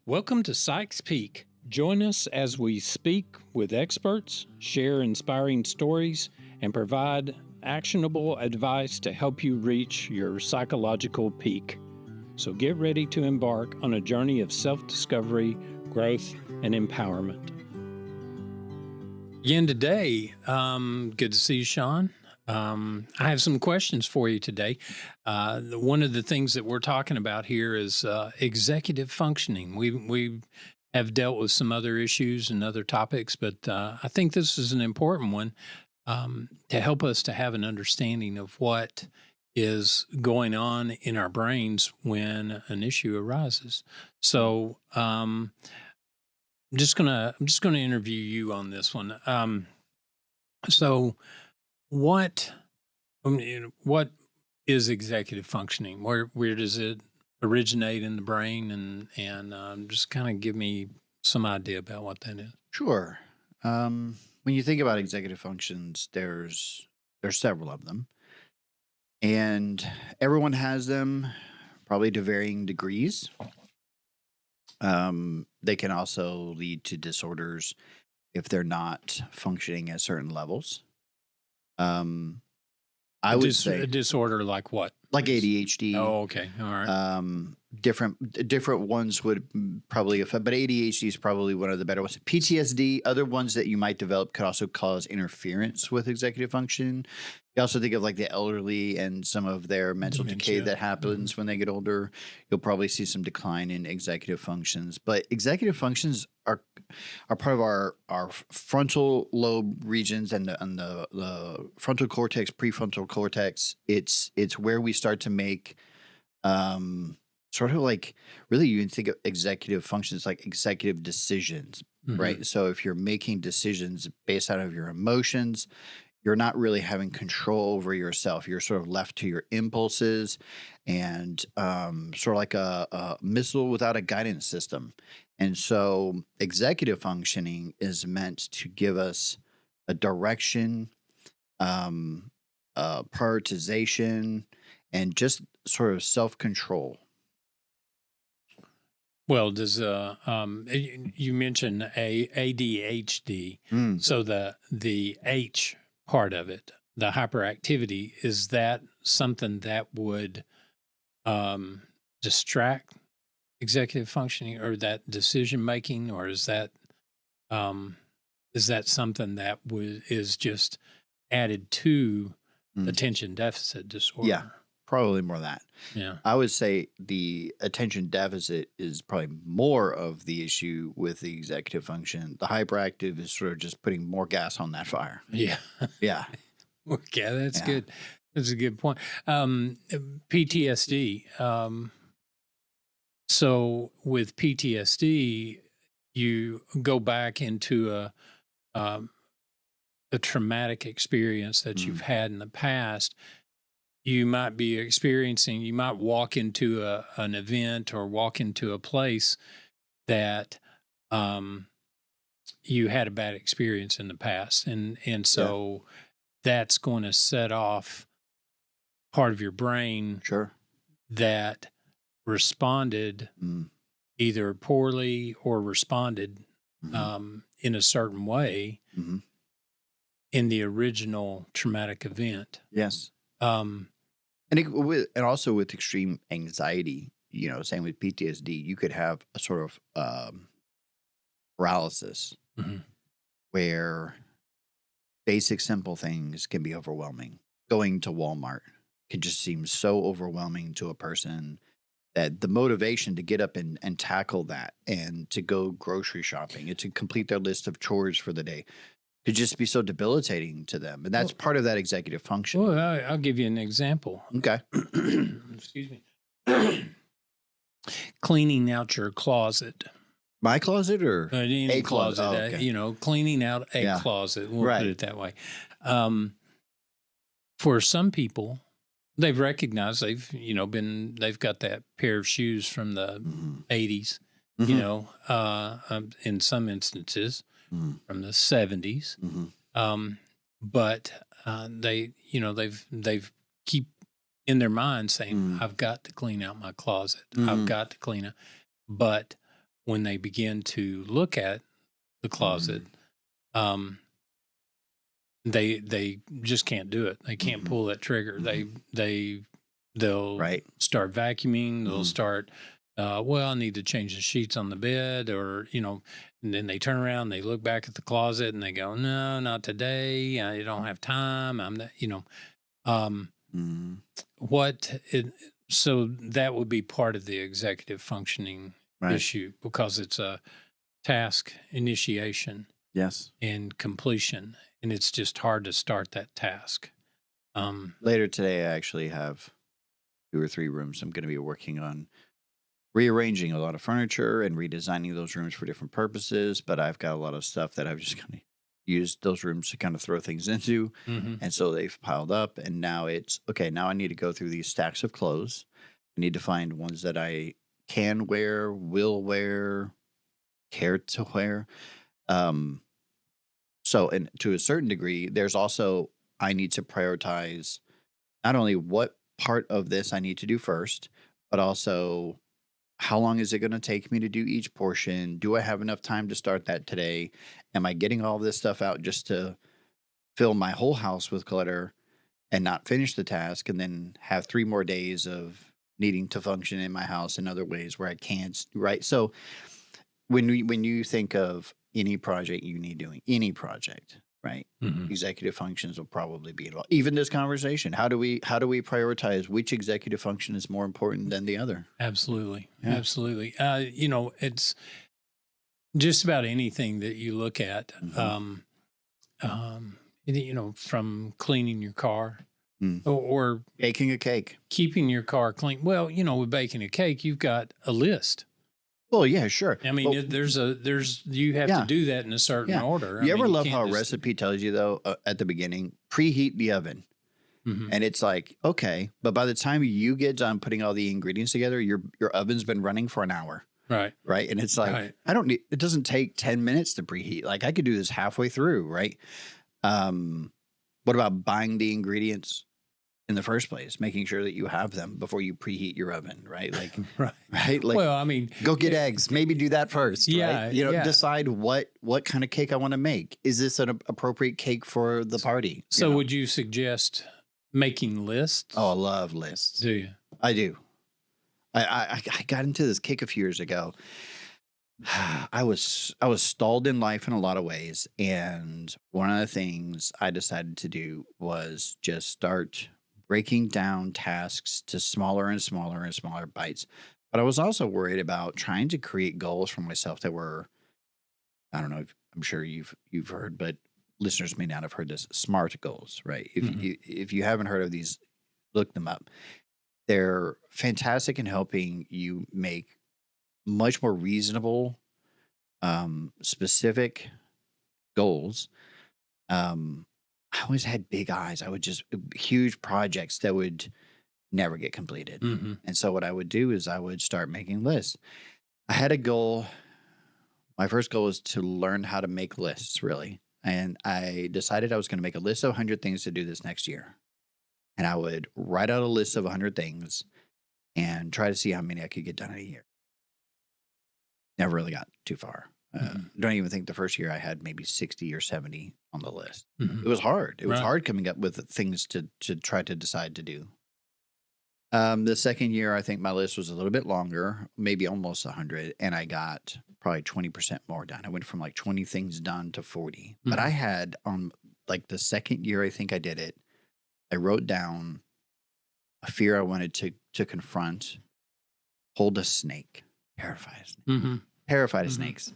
Welcome to Sykes Peak. Join us as we speak with experts, share inspiring stories, and provide actionable advice to help you reach your psychological peak. So get ready to embark on a journey of self-discovery, growth, and empowerment. Again today, good to see you, Sean. I have some questions for you today. One of the things that we're talking about here is executive functioning. We have dealt with some other issues and other topics, but I think this is an important one to help us to have an understanding of what is going on in our brains when an issue arises. So I'm just gonna interview you on this one. So what what is executive functioning? Where does it originate in the brain? And just kind of give me some idea about what that is. Sure. When you think about executive functions, there's several of them, and everyone has them, probably to varying degrees. They can also lead to disorders if they're not functioning at certain levels. Um, I would A say disorder like what? like ADHD. Oh, okay. All right. Different ones would probably affect, but ADHD is probably one of the better ones. PTSD, other ones that you might develop could also cause interference with executive function. You also think of like the elderly and some of their mental decay Dementia. that happens when they get older. You'll probably see some decline in executive functions, but executive functions are part of our frontal lobe regions and the frontal cortex, prefrontal cortex. It's where we start to make sort of like, really, you can think of executive functions like executive decisions, right? So if you're making decisions based out of your emotions, you're not really having control over yourself. You're sort of left to your impulses and sort of like a missile without a guidance system. And so executive functioning is meant to give us a direction, prioritization, and just sort of self-control. Well, does you mentioned ADHD, Mm. so the H part of it, the hyperactivity, is that something that would distract executive functioning or that decision making, or um, is that something that is just added to Mm. attention deficit disorder? Yeah, probably more that. Yeah. I would say the attention deficit is probably more of the issue with the executive function. The hyperactive is sort of just putting more gas on that fire. Yeah. Yeah. Okay, that's Yeah. good. That's a good point. PTSD. So with PTSD, you go back into um, a traumatic experience that you've Mm. had in the past. You might be experiencing. You might walk into an event or walk into a place that um, you had a bad experience in the past, and Yeah. so that's going to set off part of your brain Sure. that responded Mm. either poorly or responded Mhm. in a certain way Mhm. in the original traumatic event. Yes. Um, And also with extreme anxiety, same with PTSD, you could have a sort of paralysis mhm. where basic, simple things can be overwhelming. Going to Walmart can just seem so overwhelming to a person that the motivation to get up and tackle that and to go grocery shopping and to complete their list of chores for the day could just be so debilitating to them. And that's Well, part of that executive function. well, I'll give you an example. Okay. Excuse me. Cleaning out your closet. My closet or Any a closet? closet, Oh, okay. cleaning out a Yeah. closet. We'll put Right. it that way. Um, for some people, they've recognized they've got that pair of shoes from the Mhm. 80s, Mhm. in some instances Mhm. from the 70s. Mhm. But they've keep in their mind saying, Mm. I've got to clean out my closet. I've Mhm. got to clean out. But when they begin to look at the closet, um, they just can't do it. They can't pull that trigger. They'll Right. start vacuuming. They'll start. Well, I need to change the sheets on the bed, or and then they turn around, they look back at the closet, and they go, "No, not today. I don't have time. I'm not." Um, Mhm. what it, so that would be part of the executive functioning Right. issue, because it's a task initiation Yes. and completion, and it's just hard to start that task. Later today, I actually have 2 or 3 rooms I'm going to be working on rearranging a lot of furniture and redesigning those rooms for different purposes. But I've got a lot of stuff that I've just kind of used those rooms to kind of throw things into. Mhm. And so they've piled up. And now it's okay. Now I need to go through these stacks of clothes. I need to find ones that I can wear, will wear, care to wear. Um, and to a certain degree, there's also, I need to prioritize not only what part of this I need to do first, but also how long is it going to take me to do each portion? Do I have enough time to start that today? Am I getting all this stuff out just to fill my whole house with clutter and not finish the task, and then have 3 more days of needing to function in my house in other ways where I can't, right? So when you think of any project you need doing, any project, right? Mhm. Executive functions will probably be involved. Even this conversation, how do we prioritize which executive function is more important than the other? Absolutely. Yeah. Absolutely. It's just about anything that you look at. Mhm. From cleaning your car, Mm. or Baking a cake. keeping your car clean. Well, with baking a cake, you've got a list. Well, yeah, sure. I mean, But you have yeah, to do that in a certain yeah. order. You I ever mean, you love can't how a just. recipe tells you though at the beginning, preheat the oven, Mhm. and it's like okay, but by the time you get done putting all the ingredients together, your oven's been running for an hour, Right. right? And it's like Right. I don't need. It doesn't take 10 minutes to preheat. Like I could do this halfway through, right? Um, what about buying the ingredients in the first place, making sure that you have them before you preheat your oven, right? Like, Right. right? Like, Well, I mean, go get eggs. Maybe do that first, Yeah, right? yeah. Decide what kind of cake I want to make. Is this an appropriate cake for the party? so would you suggest making lists? Oh, I love lists. Do you? I do. I got into this kick a few years ago. I was stalled in life in a lot of ways, and one of the things I decided to do was just start breaking down tasks to smaller and smaller and smaller bites. But I was also worried about trying to create goals for myself that were, I don't know, I'm sure you've heard, but listeners may not have heard this, SMART goals, right? Mhm. If you haven't heard of these, look them up. They're fantastic in helping you make much more reasonable, specific goals. I always had big eyes. I would just huge projects that would never get completed. Mhm. And so what I would do is I would start making lists. I had a goal. My first goal was to learn how to make lists, really. And I decided I was going to make a list of 100 things to do this next year. And I would write out a list of 100 things and try to see how many I could get done in a year. Never really got too far. Mhm. Don't even think the first year I had maybe 60 or 70 on the list. Mhm. It was hard. It was Right. hard coming up with things to try to decide to do. The second year, I think my list was a little bit longer, maybe almost 100, and I got probably 20% more done. I went from like 20 things done to 40. But I had on like the second year I think I did it, I wrote down a fear I wanted to confront, hold a snake, terrified, Mhm. terrified of Mhm. snakes.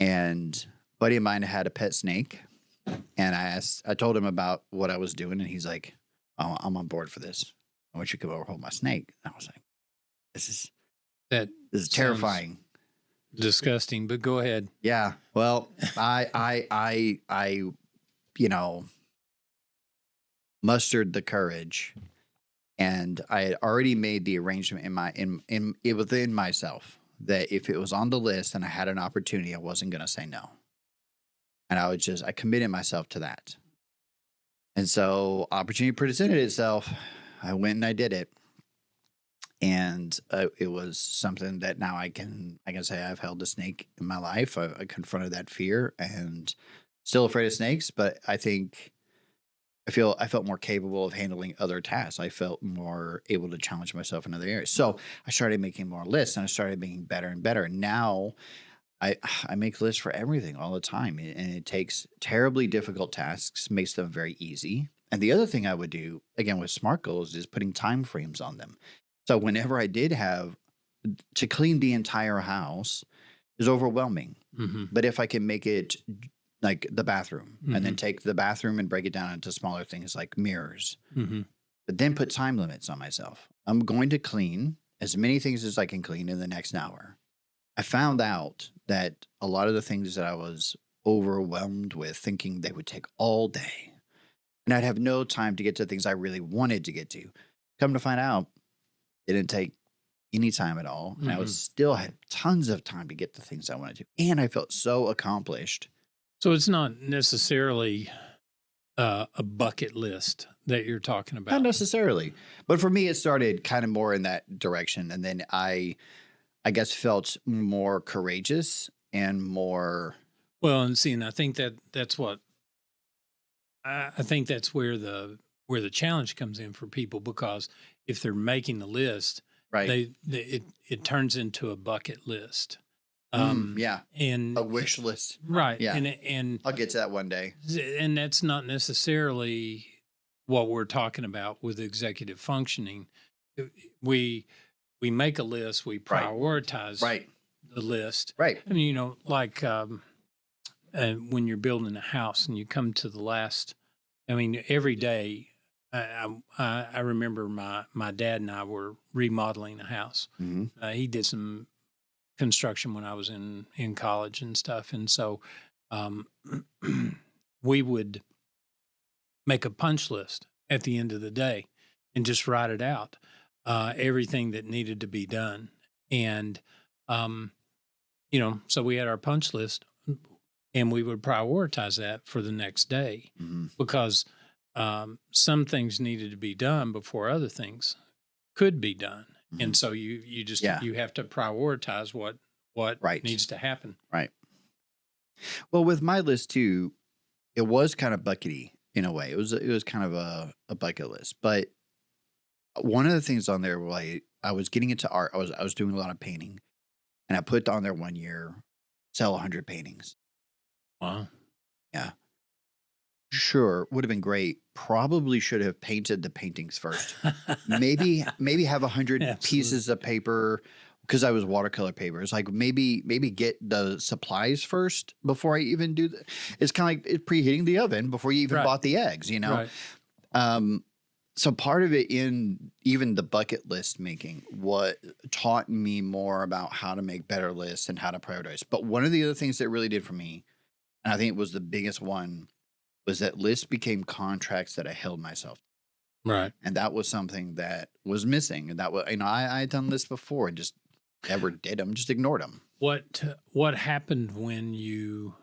And a buddy of mine had a pet snake, and I told him about what I was doing, and he's like, "Oh, I'm on board for this. I want you to come over and hold my snake." And I was like, "This That is sounds terrifying." disgusting, but go ahead. Yeah. Well, I you know mustered the courage, and I had already made the arrangement within myself that if it was on the list and I had an opportunity, I wasn't going to say no. And I committed myself to that. And so opportunity presented itself. I went and I did it. and it was something that now I can say I've held a snake in my life. I confronted that fear and still afraid of snakes, but I think I felt more capable of handling other tasks. I felt more able to challenge myself in other areas. So I started making more lists and I started being better and better. And now I make lists for everything all the time, and it takes terribly difficult tasks, makes them very easy. And the other thing I would do again with SMART goals is putting time frames on them. So whenever I did have to clean the entire house is overwhelming. Hmm. But if I can make it like the bathroom and then Hmm. take the bathroom and break it down into smaller things like mirrors, Hmm. but then put time limits on myself. I'm going to clean as many things as I can clean in the next hour. I found out that a lot of the things that I was overwhelmed with thinking they would take all day and I'd have no time to get to things I really wanted to get to. Come to find out, it didn't take any time at all. And I was Hmm. still had tons of time to get the things I wanted to. And I felt so accomplished. So it's not necessarily a bucket list that you're talking Not about. necessarily. But for me, it started kind of more in that direction. And then I guess felt more courageous and more Well, and see, and I think that's what I think that's where the challenge comes in for people, because if they're making the list, right. it turns into a bucket list. Um, Yeah. and A wish list. right, Yeah. and I'll get to that one day. and that's not necessarily what we're talking about with executive functioning. Uh, We we make a list, we Right. prioritize Right. the list. Right. I mean, like when you're building a house and you come to the last, I mean, every day. I remember my dad and I were remodeling a house. Hmm. He did some construction when I was in college and stuff, and so um, we would make a punch list at the end of the day and just write it out, everything that needed to be done. And, um, so we had our punch list and we would prioritize that for the next day, Hmm. because some things needed to be done before other things could be done. Hmm. And so you just, Yeah. you have to prioritize what Right. needs to happen. Right. Well, with my list too, it was kind of buckety in a way. It was kind of a bucket list. But one of the things on there, I was getting into art. I was doing a lot of painting, and I put on there one year, sell 100 paintings. Wow. Yeah. Sure, would have been great. Probably should have painted the paintings first. Maybe have 100 Absolutely. pieces of paper because I was watercolor paper. It's like maybe get the supplies first before I even do the, it's kind of like preheating the oven before you even Right. bought the eggs, you know? Right. Um, so part of it in even the bucket list making, what taught me more about how to make better lists and how to prioritize. But one of the other things that really did for me, and I think it was the biggest one, was that lists became contracts that I held myself. Right. And that was something that was missing. And that was, I had done lists before and just never did them, just ignored them. What happened when you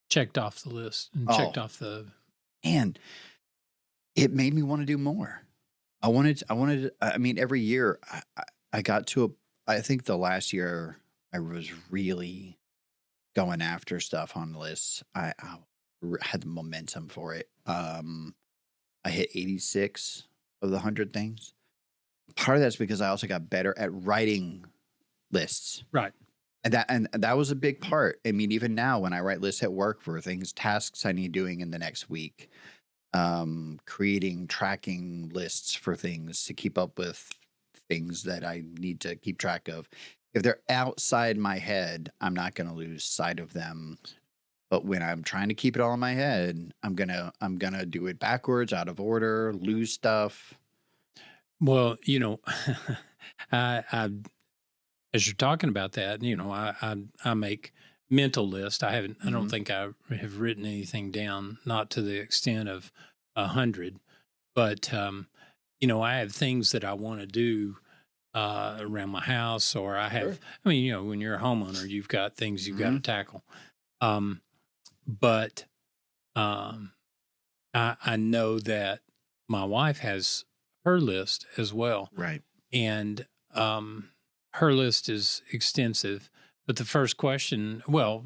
checked off the list and checked Oh. off the And it made me want to do more. I mean, every year I got to I think the last year I was really going after stuff on lists. I had the momentum for it. I hit 86 of the 100 things. Part of that's because I also got better at writing lists. right? And that was a big part. I mean, even now when I write lists at work for things, tasks I need doing in the next week, creating tracking lists for things to keep up with things that I need to keep track of. If they're outside my head, I'm not going to lose sight of them. But when I'm trying to keep it all in my head, I'm gonna do it backwards, out of order, lose stuff. Well, I as you're talking about that, I make mental lists. I don't Mhm. think I have written anything down, not to the extent of 100, but I have things that I want to do around my house, or I have. Sure. I mean, when you're a homeowner, you've got things you've got to Mhm. tackle. Um, but um, I know that my wife has her list as well. Right. And her list is extensive. But the first question, well,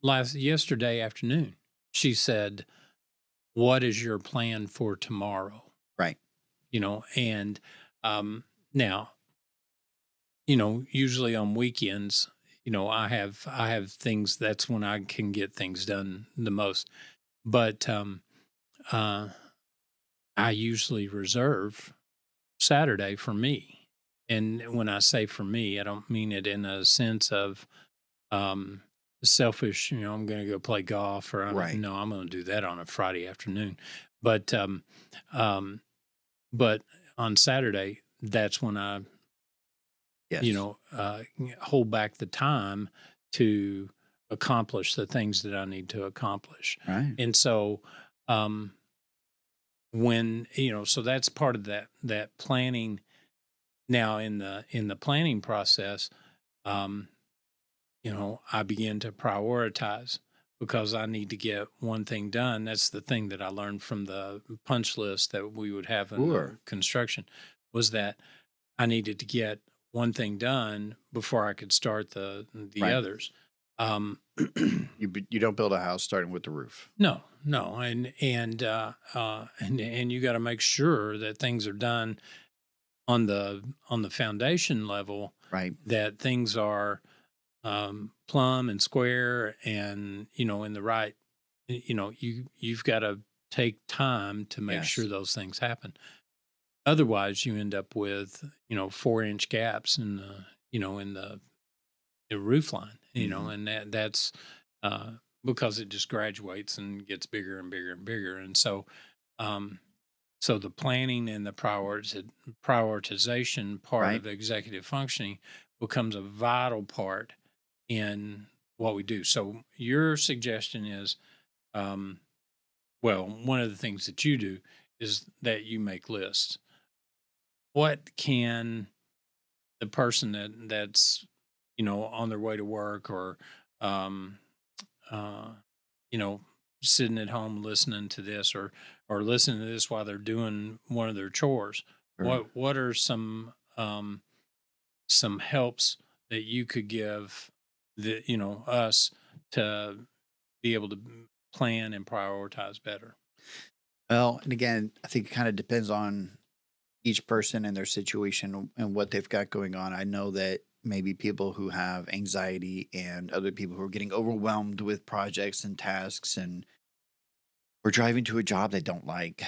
yesterday afternoon, she said, "What is your plan for tomorrow?" Right. And now, usually on weekends, I have things. That's when I can get things done the most. But uh, I usually reserve Saturday for me. And when I say for me, I don't mean it in a sense of um, selfish, I'm going to go play golf or Right. no, I'm going to do that on a Friday afternoon. But, um, but on Saturday, that's when I, Yes. hold back the time to accomplish the things that I need to accomplish. Right. And so, um, so that's part of that planning. Now in the planning process, um, I begin to prioritize because I need to get one thing done. That's the thing that I learned from the punch list that we would have in Sure. construction, was that I needed to get one thing done before I could start the Right. others. Um, You don't build a house starting with the roof. no, and you got to make sure that things are done on the foundation level, Right. that things are plumb and square and in the right. You've got to take time to make sure Yes. those things happen. Otherwise you end up with 4-inch gaps in the roof line, Hmm. and that's uh because it just graduates and gets bigger and bigger and bigger. And um so the planning and the prioritization part Right. of executive functioning becomes a vital part in what we do. So your suggestion is, um, well, one of the things that you do is that you make lists. What can the person that's on their way to work, or um, uh, you know sitting at home listening to this, or listening to this while they're doing one of their chores, Sure. what are some helps that you could give us to be able to plan and prioritize better? Well, and again, I think it kind of depends on each person and their situation and what they've got going on. I know that maybe people who have anxiety and other people who are getting overwhelmed with projects and tasks and we're driving to a job they don't like.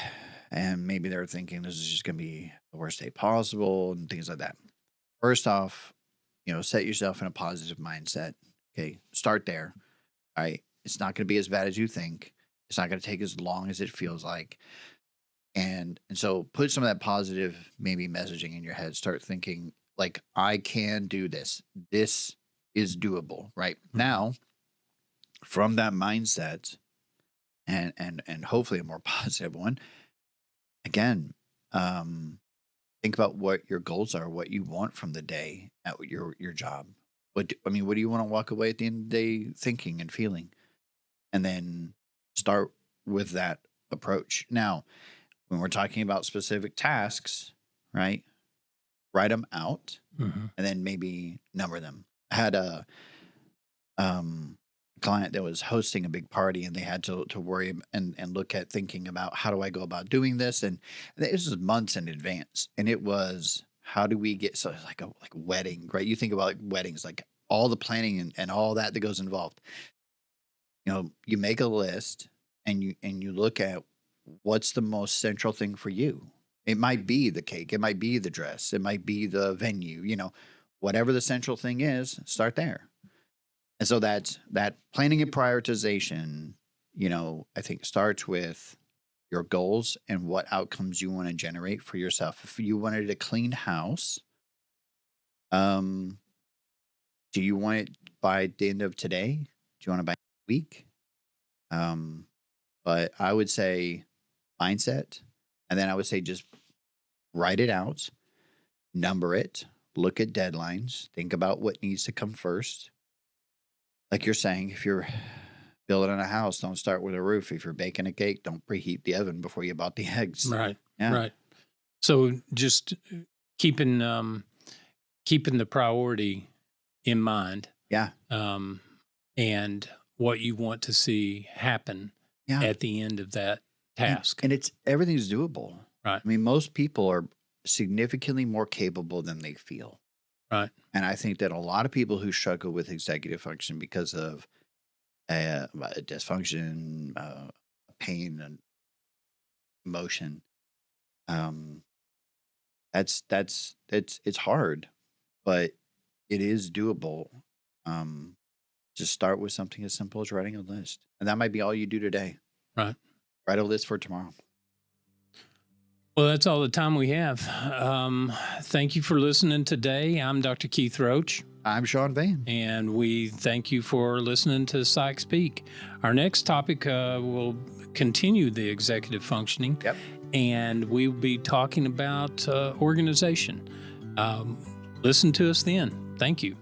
And maybe they're thinking this is just going to be the worst day possible and things like that. First off, set yourself in a positive mindset. Okay. Start there. All right. It's not going to be as bad as you think. It's not going to take as long as it feels like. And so put some of that positive maybe messaging in your head. Start thinking like I can do this. This is doable. Right. Mhm. Now, from that mindset and hopefully a more positive one, again, um, think about what your goals are, what you want from the day at your job. What do you want to walk away at the end of the day thinking and feeling? And then start with that approach. Now, when we're talking about specific tasks, right? Write them out Mhm. and then maybe number them. I had um, a client that was hosting a big party and they had to worry and look at thinking about how do I go about doing this? And this was months in advance. And it was how do we get so it's like a wedding, right? You think about like weddings, like all the planning and all that goes involved. You make a list and you look at what's the most central thing for you. It might be the cake, it might be the dress, it might be the venue, whatever the central thing is, start there. And so that planning and prioritization, I think starts with your goals and what outcomes you want to generate for yourself. If you wanted a clean house, um, do you want it by the end of today? Do you want it by next week? Um, but I would say mindset, and then I would say just write it out, number it, look at deadlines, think about what needs to come first. Like you're saying, if you're building a house, don't start with a roof. If you're baking a cake, don't preheat the oven before you bought the eggs. Right, Yeah. right. So just keeping the priority in mind, Yeah. and what you want to see happen Yeah. at the end of that And, task. and it's everything's doable. Right. I mean, most people are significantly more capable than they feel. Right. And I think that a lot of people who struggle with executive function because of dysfunction, pain, and emotion, um, it's hard, but it is doable. Um, just start with something as simple as writing a list, and that might be all you do today. Right. Write a list for tomorrow. Well, that's all the time we have. Thank you for listening today. I'm Dr. Keith Roach, I'm Sean Van. and we thank you for listening to Psych Speak. Our next topic will continue the executive functioning, Yep. and we'll be talking about organization. Listen to us then. Thank you.